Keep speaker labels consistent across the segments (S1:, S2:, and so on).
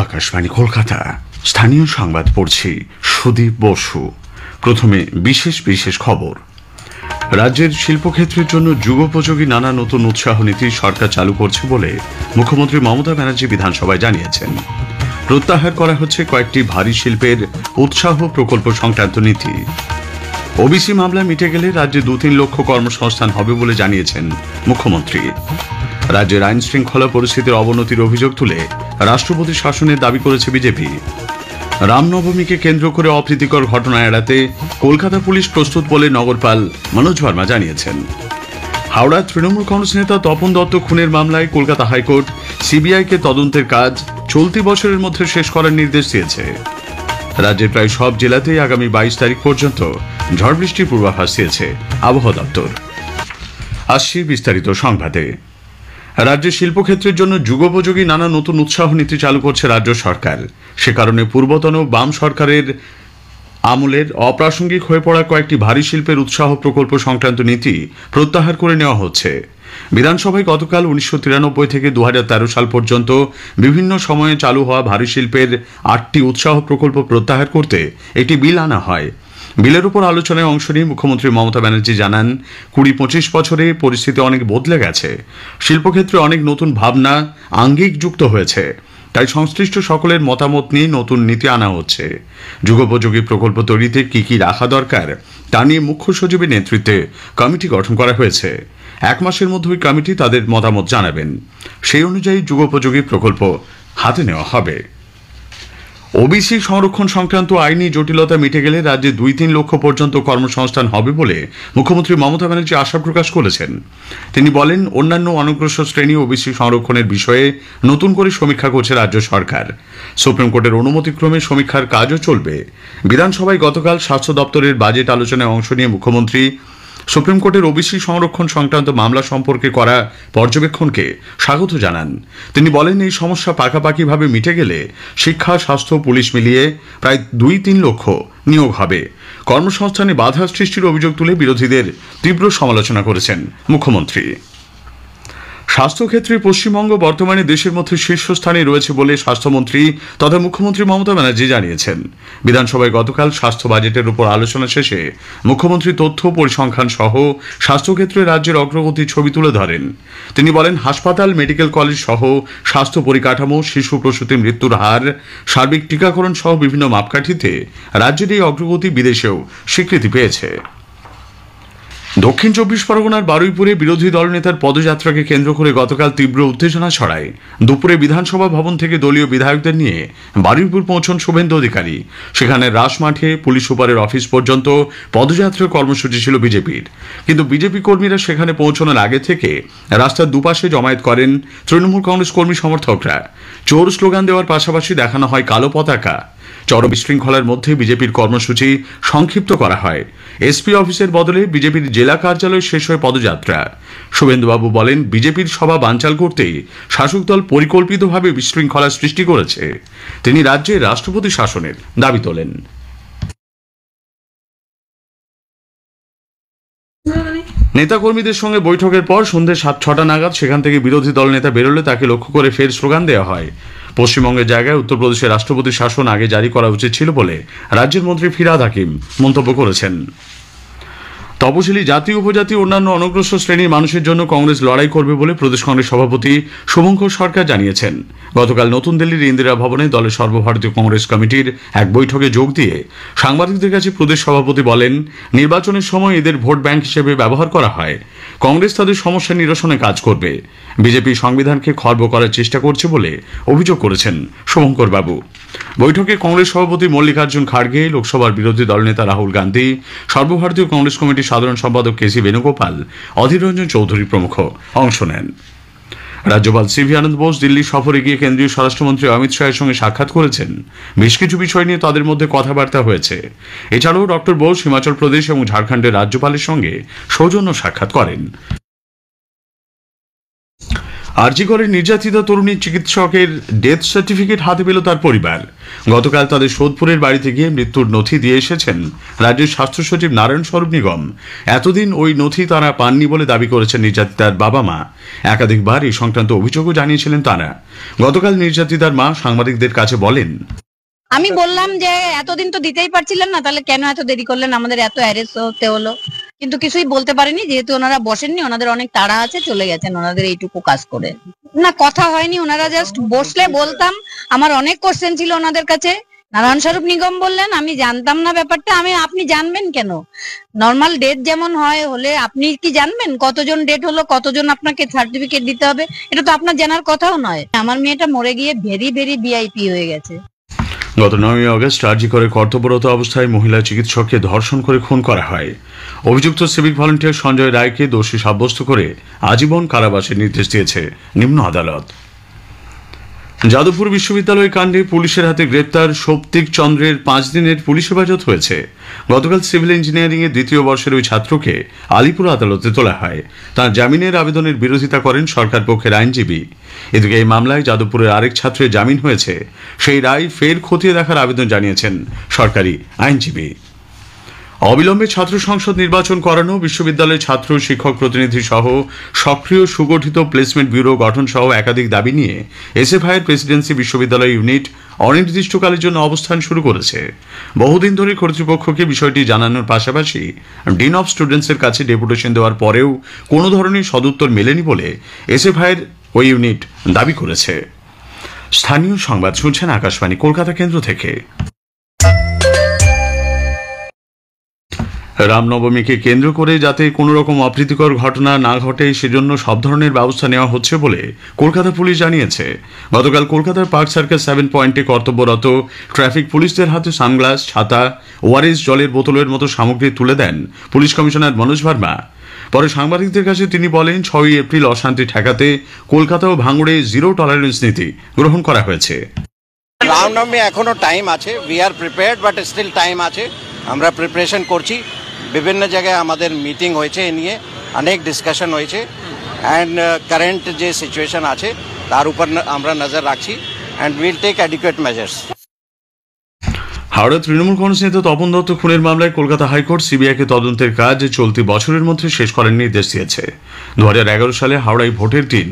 S1: আকাশবাণী কলকাতা স্থানীয় সংবাদ পড়ছি সুদীপ বসু। প্রথমে বিশেষ বিশেষ খবর। রাজ্যের শিল্পক্ষেত্রের জন্য যুগোপযোগী নানা নতুন উৎসাহ নীতি সরকার চালু করছে বলে মুখ্যমন্ত্রী মমতা ব্যানার্জি বিধানসভায় জানিয়েছেন। প্রত্যাহার করা হচ্ছে কয়েকটি ভারী শিল্পের উৎসাহ প্রকল্প সংক্রান্ত নীতি। ওবিসি মামলা মিটে গেলে রাজ্যে 2-3 লক্ষ কর্মসংস্থান হবে বলে জানিয়েছেন মুখ্যমন্ত্রী। রাজ্যের আইন শৃঙ্খলা পরিস্থিতির অবনতির অভিযোগ তুলে রাষ্ট্রপতির শাসনের দাবি করেছে বিজেপি। রামনবমীকে কেন্দ্র করে অপ্রীতিকর ঘটনা এড়াতে কলকাতা পুলিশ প্রস্তুত বলে নগরপাল মনোজ ভার্মা জানিয়েছেন। হাওড়ার তৃণমূল কংগ্রেস নেতা তপন দত্ত খুনের মামলায় কলকাতা হাইকোর্ট সিবিআইকে তদন্তের কাজ চলতি বছরের মধ্যে শেষ করার নির্দেশ দিয়েছে। রাজ্যের প্রায় সব জেলাতেই আগামী 22 তারিখ পর্যন্ত ঝড় বৃষ্টির পূর্বাভাস দিয়েছে আবহাওয়া দপ্তর। আসছি বিস্তারিত সংবাদে। রাজ্যের শিল্পক্ষেত্রের জন্য যুগোপযোগী নানা নতুন উৎসাহ নীতি চালু করছে রাজ্য সরকার। সে কারণে পূর্বতন বাম সরকারের আমলের অপ্রাসঙ্গিক হয়ে পড়া কয়েকটি ভারী শিল্পের উৎসাহ প্রকল্প সংক্রান্ত নীতি প্রত্যাহার করে নেওয়া হচ্ছে। বিধানসভায় গতকাল 1993 থেকে 2013 সাল পর্যন্ত বিভিন্ন সময়ে চালু হওয়া ভারী শিল্পের 8টি উৎসাহ প্রকল্প প্রত্যাহার করতে একটি বিল আনা হয়। বিলের উপর আলোচনায় অংশ নিয়ে মুখ্যমন্ত্রী মমতা ব্যানার্জি জানান, 20-25 বছরে পরিস্থিতি অনেক বদলে গেছে। শিল্পক্ষেত্রে অনেক নতুন ভাবনা আঙ্গিক যুক্ত হয়েছে, তাই সংশ্লিষ্ট সকলের মতামত নিয়ে নতুন নীতি আনা হচ্ছে। যুগোপযোগী প্রকল্প তৈরিতে কি কি রাখা দরকার তা নিয়ে মুখ্য সচিবের নেতৃত্বে কমিটি গঠন করা হয়েছে। 1 মাসের মধ্যে ওই কমিটি তাদের মতামত জানাবেন। সেই অনুযায়ী যুগোপযোগী প্রকল্প হাতে নেওয়া হবে। ওবিসি সংরক্ষণ সংক্রান্ত আইনি জটিলতা মিটে গেলে রাজ্যে 2-3 লক্ষ পর্যন্ত কর্মসংস্থান হবে বলে মুখ্যমন্ত্রী মমতা ব্যানার্জি আশা প্রকাশ করেছেন। তিনি বলেন, অন্যান্য অনগ্রসর শ্রেণী ওবিসি সংরক্ষণের বিষয়ে নতুন করে সমীক্ষা করছে রাজ্য সরকার। সুপ্রিম কোর্টের অনুমতিক্রমে সমীক্ষার কাজও চলবে। বিধানসভায় গতকাল স্বাস্থ্য দপ্তরের বাজেট আলোচনায় অংশ নিয়ে মুখ্যমন্ত্রী সুপ্রিম কোর্টের ওবিসি সংরক্ষণ সংক্রান্ত মামলা সম্পর্কে করা পর্যবেক্ষণকে স্বাগত জানান। তিনি বলেন, এই সমস্যা পাকাপাকিভাবে মিটে গেলে শিক্ষা, স্বাস্থ্য, পুলিশ মিলিয়ে প্রায় 2-3 লক্ষ নিয়োগ হবে। কর্মসংস্থানে বাধা সৃষ্টির অভিযোগ তুলে বিরোধীদের তীব্র সমালোচনা করেছেন মুখ্যমন্ত্রী। স্বাস্থ্যক্ষেত্রে পশ্চিমবঙ্গ বর্তমানে দেশের মধ্যে শীর্ষস্থানে রয়েছে বলে স্বাস্থ্যমন্ত্রী তথা মুখ্যমন্ত্রী মমতা ব্যানার্জি জানিয়েছেন। বিধানসভায় গতকাল স্বাস্থ্য বাজেটের উপর আলোচনা শেষে মুখ্যমন্ত্রী তথ্য পরিসংখ্যান সহ স্বাস্থ্যক্ষেত্রে রাজ্যের অগ্রগতির ছবি তুলে ধরেন। তিনি বলেন, হাসপাতাল, মেডিকেল কলেজ সহ স্বাস্থ্য পরিকাঠামো, শিশু প্রসূতি মৃত্যুর হার, সার্বিক টিকাকরণ সহ বিভিন্ন মাপকাঠিতে রাজ্যের এই অগ্রগতি বিদেশেও স্বীকৃতি পেয়েছে। দক্ষিণ 24 পরগনার বারুইপুরে বিরোধী দলনেতার পদযাত্রাকে কেন্দ্র করে গতকাল তীব্র উত্তেজনা ছড়ায়। দুপুরে বিধানসভা ভবন থেকে দলীয় বিধায়কদের নিয়ে বারুইপুর পৌঁছন শুভেন্দু অধিকারী। সেখানে রাসমাঠে পুলিশ সুপারের অফিস পর্যন্ত পদযাত্রার কর্মসূচি ছিল বিজেপির। কিন্তু বিজেপি কর্মীরা সেখানে পৌঁছানোর আগে থেকে রাস্তার দুপাশে জমায়েত করেন তৃণমূল কংগ্রেস কর্মী সমর্থকরা। চোর স্লোগান দেওয়ার পাশাপাশি দেখানো হয় কালো পতাকা। চরম বিশৃঙ্খলার মধ্যে বিজেপির কর্মসূচি সংক্ষিপ্ত করা হয়। এসপি অফিসের বদলে বিজেপির জেলা কার্যালয় শেষ হয় পদযাত্রা। শুভেন্দুবাবু বলেন, বিজেপির সভা বানচাল করতেই শাসক দল পরিকল্পিতভাবে বিশৃঙ্খলা সৃষ্টি করেছে। তিনি রাজ্যে রাষ্ট্রপতি শাসনের দাবি তোলেন। নেতাকর্মীদের সঙ্গে বৈঠকের পর সন্ধ্যে 7-6টা নাগাদ সেখান থেকে বিরোধী দল নেতা বেরোলে তাকে লক্ষ্য করে ফের স্লোগান দেওয়া হয়। পশ্চিমবঙ্গের জায়গায় উত্তরপ্রদেশের রাষ্ট্রপতি শাসন আগে জারি করা উচিত ছিল বলে রাজ্যের মন্ত্রী ফিরহাদ হাকিম মন্তব্য করেছেন। তপশিলি জাতি, উপজাতি, অন্যান্য অনগ্রসর শ্রেণীর মানুষের জন্য কংগ্রেস লড়াই করবে বলে প্রদেশ কংগ্রেস সভাপতি শুভঙ্কর সরকার জানিয়েছেন। গতকাল নতুন দিল্লির ইন্দিরা ভবনে দলের সর্বভারতীয় কংগ্রেস কমিটির এক বৈঠকে যোগ দিয়ে সাংবাদিকদের কাছে প্রদেশ সভাপতি বলেন, নির্বাচনের সময় এদের ভোট ব্যাংক হিসেবে ব্যবহার করা হয়। কংগ্রেস তাদের সমস্যা নিরসনে কাজ করবে। বিজেপি সংবিধানকে খর্ব করার চেষ্টা করছে বলে অভিযোগ করেছেন শুভঙ্কর বাবু। বৈঠকে কংগ্রেস সভাপতি মল্লিকার্জুন খাড়গে, লোকসভার বিরোধী দলনেতা রাহুল গান্ধী, সর্বভারতীয় কংগ্রেস কমিটির সাধারণ সম্পাদক কেসি বেণুগোপাল, অধীর রঞ্জন চৌধুরী প্রমুখ অংশ নেন। রাজ্যপাল সিভি আনন্দ বোস দিল্লি সফরে গিয়ে কেন্দ্রীয় স্বরাষ্ট্রমন্ত্রী অমিত শাহের সঙ্গে সাক্ষাৎ করেছেন। বেশ কিছু বিষয় নিয়ে তাদের মধ্যে কথাবার্তা হয়েছে। এছাড়াও ডক্টর বোস হিমাচল প্রদেশ এবং ঝাড়খণ্ডের রাজ্যপালের সঙ্গে সৌজন্য সাক্ষাৎ করেন। আরজি করে নির্যাতিত তরুণী চিকিৎসকের ডেথ সার্টিফিকেট হাতে পেল তার পরিবার। গতকাল তাদের সোদপুরের বাড়িতে গিয়ে মৃত্যুর নথি দিয়ে এসেছেন রাজ্যের স্বাস্থ্য সচিব নারায়ণ স্বরূপ নিগম। এতদিন ওই নথি তারা পাননি বলে দাবি করেছেন নির্যাতিতার বাবা মা। একাধিকবার এই সংক্রান্ত অভিযোগও জানিয়েছিলেন তারা। গতকাল নির্যাতিতার মা সাংবাদিকদের কাছে বলেন,
S2: আমি বললাম যে এতদিন তো দিতেই পারছিলেন না, তাহলে কেন এত দেরি করলেন, আমাদের এত অ্যারেস্ট হতে হলো। কিন্তু কিছুই বলতে পারেনি, যেহেতু ওনারা বসেননি, ওনাদের অনেক তাড়া আছে, চলে গেছেন ওনাদের এইটুকু কাজ করে। না, কথা হয়নি, ওনারা জাস্ট বসলে বলতাম। আমার অনেক কোশ্চেন ছিল ওনাদের কাছে। নারায়ণ স্বরূপ নিগম বললেন আমি জানতাম না ব্যাপারটা। আপনি জানবেন কেন? নর্মাল ডেট যেমন হয় হলে আপনি কি জানবেন কতজন ডেট হলো, কতজন আপনাকে সার্টিফিকেট দিতে হবে? এটা তো আপনার জানার কথাও নয়। আমার মেয়েটা মরে গিয়ে ভেরি ভেরি ভিআইপি হয়ে গেছে।
S1: গত 9 আগস্ট আরজি করে কর্তব্যরত অবস্থায় মহিলা চিকিৎসককে ধর্ষণ করে খুন করা হয়। অভিযুক্ত সিভিক ভলান্টিয়ার সঞ্জয় রায়কে দোষী সাব্যস্ত করে আজীবন কারাবাসের নির্দেশ দিয়েছে নিম্ন আদালত। যাদবপুর বিশ্ববিদ্যালয় কাণ্ডে পুলিশের হাতে গ্রেপ্তার সৌপ্তিক চন্দ্রের 5 দিনের পুলিশ হেফাজত হয়েছে। গতকাল সিভিল ইঞ্জিনিয়ারিং এর 2য় বর্ষের ওই ছাত্রকে আলিপুর আদালতে তোলা হয়। তার জামিনের আবেদনের বিরোধিতা করেন সরকার পক্ষের আইনজীবী। এদিকে এই মামলায় যাদবপুরের আরেক ছাত্রের জামিন হয়েছে। সেই রায় ফের খতিয়ে দেখার আবেদন জানিয়েছেন সরকারি আইনজীবী। অবিলম্বে ছাত্র সংসদ নির্বাচন করানো, বিশ্ববিদ্যালয়ের ছাত্র শিক্ষক প্রতিনিধি সহ সক্রিয় সুগঠিত প্লেসমেন্ট ব্যুরো গঠন সহ একাধিক দাবি নিয়ে এসএফআইয়ের প্রেসিডেন্সি বিশ্ববিদ্যালয় ইউনিট অনির্দিষ্টকালের জন্য অবস্থান শুরু করেছে। বহুদিন ধরে কর্তৃপক্ষকে বিষয়টি জানানোর পাশাপাশি ডিন অফ স্টুডেন্টসের কাছে ডেপুটেশন দেওয়ার পরেও কোনো ধরনের সদুত্তর মেলেনি বলে এসএফআইয়ের ওই ইউনিট দাবি করেছে। স্থানীয় সংবাদ শুনছেন আকাশবাণী কলকাতা কেন্দ্র থেকে। রামনবমীকে কেন্দ্র করে যাতে কোনো রকম অপ্রীতিকর ঘটনা না ঘটে সেজন্য সব ধরনের ব্যবস্থা নেওয়া হচ্ছে বলে কলকাতা পুলিশ জানিয়েছে। গতকাল কলকাতার পার্ক সার্কাস 7 পয়েন্টে কর্তব্যরত ট্রাফিক পুলিশদের হাতে সানগ্লাস, ছাতা, ওআরএস জলের বোতলের মতো সামগ্রী তুলে দেন পুলিশ কমিশনার মনোজ ভার্মা। পরে সাংবাদিকদের কাছে তিনি বলেন, 6 এপ্রিল অশান্তি ঠেকাতে কলকাতা ও ভাঙড়ে জিরো টলারেন্স নীতি গ্রহণ করা হয়েছে।
S3: রামনবমী এখনো টাইম আছে, we are prepared, but still time আছে। আমরা প্রিপারেশন করছি। বিভিন্ন জায়গায় আমাদের মিটিং হয়েছে, এ নিয়ে অনেক ডিসকাশন হয়েছে। অ্যান্ড কারেন্ট যে সিচুয়েশন আছে তার উপর আমরা নজর রাখছি and will take adequate measures.
S1: Howrah Trinamool Congress নেতা তপন দত্ত খুনের মামলায় কলকাতা হাইকোর্ট সিবিআইকে তদন্তের কাজ চলতি বছরের মধ্যে শেষ করার নির্দেশ দিয়েছে। 2011 সালে হাওড়ায় ভোটের দিন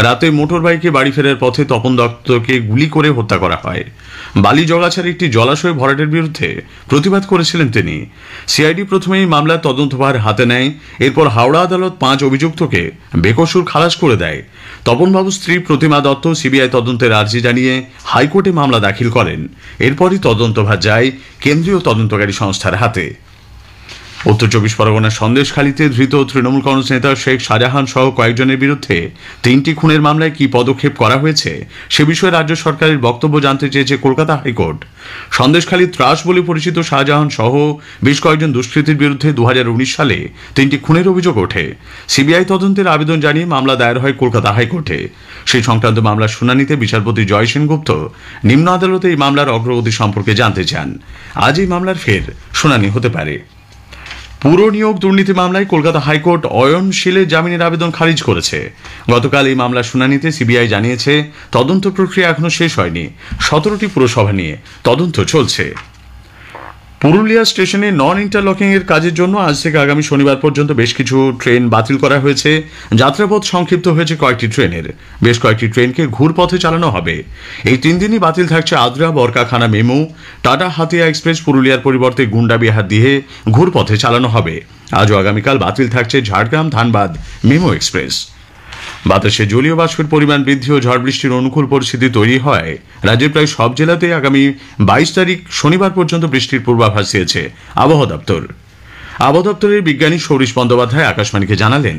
S1: রাতে মোটর বাইকে বাড়ি ফেরার পথে তপন দত্তকে গুলি করে হত্যা করা হয়। বালি জগাছার একটি জলাশয় ভরাটের বিরুদ্ধে প্রতিবাদ করেছিলেন তিনি। সিআইডি প্রথমেই মামলার তদন্তভার হাতে নেয়। এরপর হাওড়া আদালত 5 অভিযুক্তকে বেকসুর খালাস করে দেয়। তপনবাবুর স্ত্রী প্রতিমা দত্ত সিবিআই তদন্তের আর্জি জানিয়ে হাইকোর্টে মামলা দাখিল করেন। এরপরই তদন্তভার যায় কেন্দ্রীয় তদন্তকারী সংস্থার হাতে। উত্তর 24 পরগনার সন্দেশখালীতে ধৃত তৃণমূল কংগ্রেস নেতা শেখ শাহজাহান সহ কয়েকজনের বিরুদ্ধে 3টি খুনের মামলায় কি পদক্ষেপ করা হয়েছে সে বিষয়ে রাজ্য সরকারের বক্তব্য জানতে চেয়েছে কলকাতা হাইকোর্ট। সন্দেশখালী ত্রাস বলে পরিচিত শাহজাহান সহ বেশ কয়েকজন দুষ্কৃতীর বিরুদ্ধে 2019 সালে 3টি খুনের অভিযোগ ওঠে। সিবিআই তদন্তের আবেদন জানিয়ে মামলা দায়ের হয় কলকাতা হাইকোর্টে। সেই সংক্রান্ত মামলার শুনানিতে বিচারপতি জয় সেনগুপ্ত নিম্ন আদালতে এই মামলার অগ্রগতি সম্পর্কে জানতে চান। আজ এই মামলার ফের শুনানি হতে পারে। পুর নিয়োগ দুর্নীতি মামলায় কলকাতা হাইকোর্ট অয়নশীলের জামিনের আবেদন খারিজ করেছে। গতকাল এই মামলার শুনানিতে সিবিআই জানিয়েছে তদন্ত প্রক্রিয়া এখনো শেষ হয়নি। 17টি পুরসভা নিয়ে তদন্ত চলছে। পুরুলিয়া স্টেশনে নন ইন্টারলকিং এর কাজের জন্য আজ থেকে আগামী শনিবার পর্যন্ত বেশ কিছু ট্রেন বাতিল করা হয়েছে। যাত্রাপথ সংক্ষিপ্ত হয়েছে কয়েকটি ট্রেনের। বেশ কয়েকটি ট্রেনকে ঘুরপথে চালানো হবে। এই 3 দিনই বাতিল থাকছে আদ্রা বরকাখানা মেমু, টাটা হাতিয়া এক্সপ্রেস পুরুলিয়ার পরিবর্তে গুন্ডাবিহার দিয়ে ঘুরপথে চালানো হবে। আজও আগামীকাল বাতিল থাকছে ঝাড়গ্রাম ধানবাদ মেমু এক্সপ্রেস। বাতাসে জলীয় বাষ্পের পরিমাণ বৃদ্ধি ও ঝড় বৃষ্টির অনুকূল পরিস্থিতি তৈরি হয় রাজ্যের প্রায় সব জেলাতে আগামী 22 তারিখ শনিবার পর্যন্ত বৃষ্টির পূর্বাভাস দিয়েছে আবহাওয়া দপ্তর। আবহাওয়া দপ্তরের বিজ্ঞানী সৌরিশ বন্দ্যোপাধ্যায় আকাশবাণীকে জানালেন,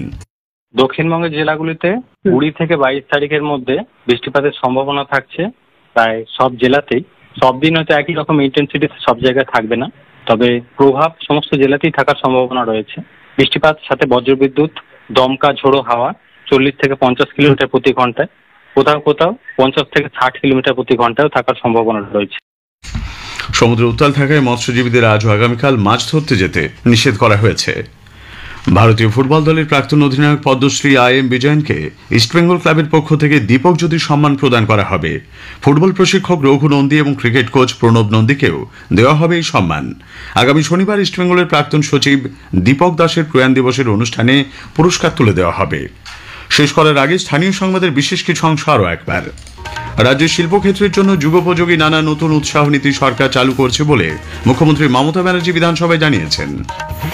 S4: দক্ষিণবঙ্গের জেলাগুলিতে 20 থেকে 22 তারিখের মধ্যে বৃষ্টিপাতের সম্ভাবনা থাকছে প্রায় সব জেলাতেই। সব দিন হয়তো একই রকম ইন্টেন্সিটি সব জায়গায় থাকবে না, তবে প্রভাব সমস্ত জেলাতেই থাকার সম্ভাবনা রয়েছে। বৃষ্টিপাত সাথে বজ্রবিদ্যুৎ, দমকা ঝোড়ো হাওয়া 40 থেকে 50 কিলোমিটার প্রতি ঘন্টায়, কোথাও কোথাও 50 থেকে 60 কিলোমিটার প্রতি ঘন্টায়ও থাকার সম্ভাবনা রয়েছে।
S1: সমুদ্রে উত্তাল থাকায় মৎস্যজীবীদের আজ ও আগামীকাল মাছ ধরতে যেতে নিষেধ করা হয়েছে। ভারতীয় ফুটবল দলের প্রাক্তন অধিনায়ক পদ্মশ্রী IM বিজয়নকে ইস্টবেঙ্গল ক্লাবের পক্ষ থেকে দীপক জ্যোতি সম্মান প্রদান করা হবে। ফুটবল প্রশিক্ষক রঘু নন্দী এবং ক্রিকেট কোচ প্রণব নন্দীকেও দেওয়া হবে এই সম্মান। আগামী শনিবার ইস্টবেঙ্গলের প্রাক্তন সচিব দীপক দাসের প্রয়াণ দিবসের অনুষ্ঠানে পুরস্কার তুলে দেওয়া হবে। শেষ করার আগে স্থানীয় সংবাদের বিশেষ কিছু অংশ আরও একবার। রাজ্যের শিল্পক্ষেত্রের জন্য যুগোপযোগী নানা নতুন উৎসাহ নীতি সরকার চালু করছে বলে মুখ্যমন্ত্রী মমতা ব্যানার্জি বিধানসভায় জানিয়েছেন।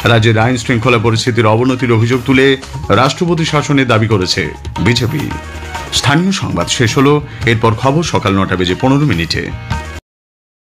S1: রাজ্যের আইন শৃঙ্খলা পরিস্থিতির অবনতির অভিযোগ তুলে রাষ্ট্রপতি শাসনের দাবি করেছে বিজেপি। স্থানীয় সংবাদ শেষ হলো, এরপর খবর সকাল 9:15 মিনিটে।